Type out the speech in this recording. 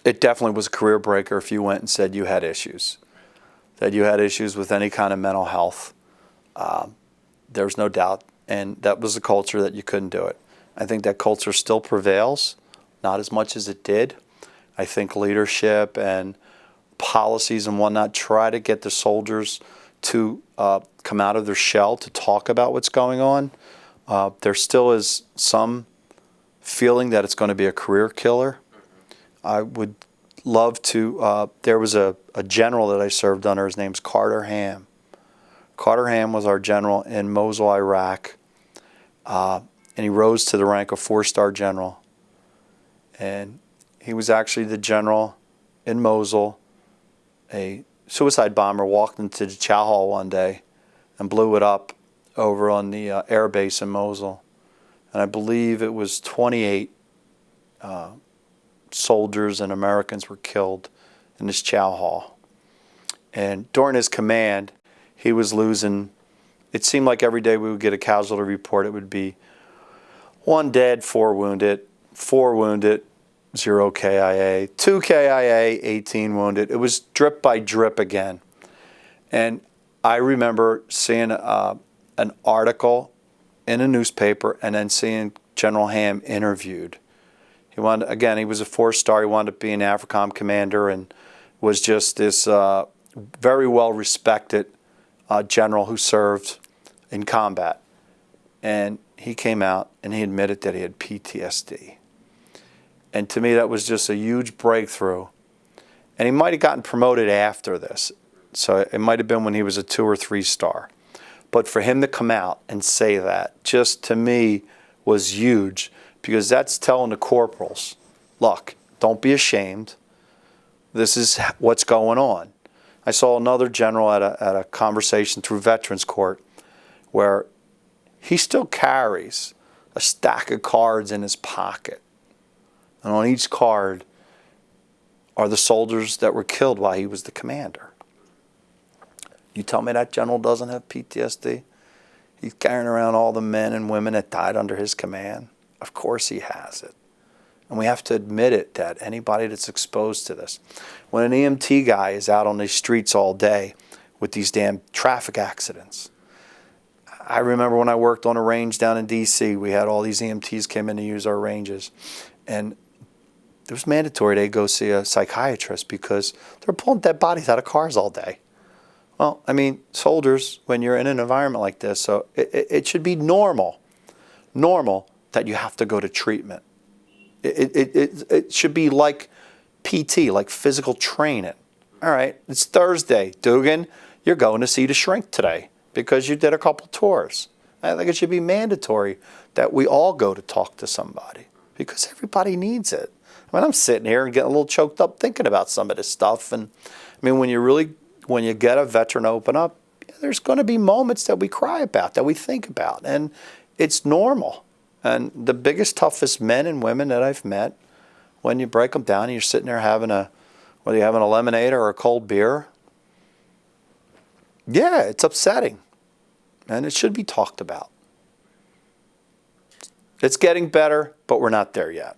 it definitely was a career breaker if you went and said you had issues, that you had issues with any kind of mental health. There's no doubt. And that was a culture that you couldn't do it. I think that culture still prevails, not as much as it did. I think leadership and policies and whatnot try to get the soldiers to come out of their shell to talk about what's going on. There still is some feeling that it's going to be a career killer. I would love to, there was a general that I served under, his name's Carter Ham. Carter Ham was our general in Mosul, Iraq, and he rose to the rank of 4-star general. And he was actually the general in Mosul. A suicide bomber walked into the chow hall one day and blew it up over on the air base in Mosul. And I believe it was 28 soldiers and Americans were killed in this chow hall. And during his command, he was losing, it seemed like every day we would get a casualty report. It would be 1 dead, 4 wounded, 4 wounded, 0 KIA, 2 KIA, 18 wounded. It was drip by drip again. And I remember seeing an article in a newspaper and then seeing General Ham interviewed. He wanted, again, he was a 4-star. He wound up being AFRICOM commander and was just this very well respected general who served in combat. And he came out and he admitted that he had PTSD. And to me, that was just a huge breakthrough. And he might have gotten promoted after this. So it might have been when he was a 2 or 3-star. But for him to come out and say that, just to me, was huge. Because that's telling the corporals, look, don't be ashamed. This is what's going on. I saw another general at a conversation through Veterans Court where he still carries a stack of cards in his pocket. And on each card are the soldiers that were killed while he was the commander. You tell me that general doesn't have PTSD? He's carrying around all the men and women that died under his command. Of course he has it. And we have to admit it, that anybody that's exposed to this. When an EMT guy is out on these streets all day with these damn traffic accidents. I remember when I worked on a range down in D.C., we had all these EMTs came in to use our ranges. And it was mandatory they go see a psychiatrist because they're pulling dead bodies out of cars all day. Well, I mean, soldiers, when you're in an environment like this, so it should be normal that you have to go to treatment. It should be like PT, like physical training. All right, it's Thursday. Dugan, you're going to see the shrink today because you did a couple tours. I think it should be mandatory that we all go to talk to somebody because everybody needs it. I mean, I'm sitting here and getting a little choked up thinking about some of this stuff. And I mean, when you get a veteran open up, there's going to be moments that we cry about, that we think about, and it's normal. And the biggest, toughest men and women that I've met, when you break them down and you're sitting there having whether you're having a lemonade or a cold beer, yeah, it's upsetting. And it should be talked about. It's getting better, but we're not there yet.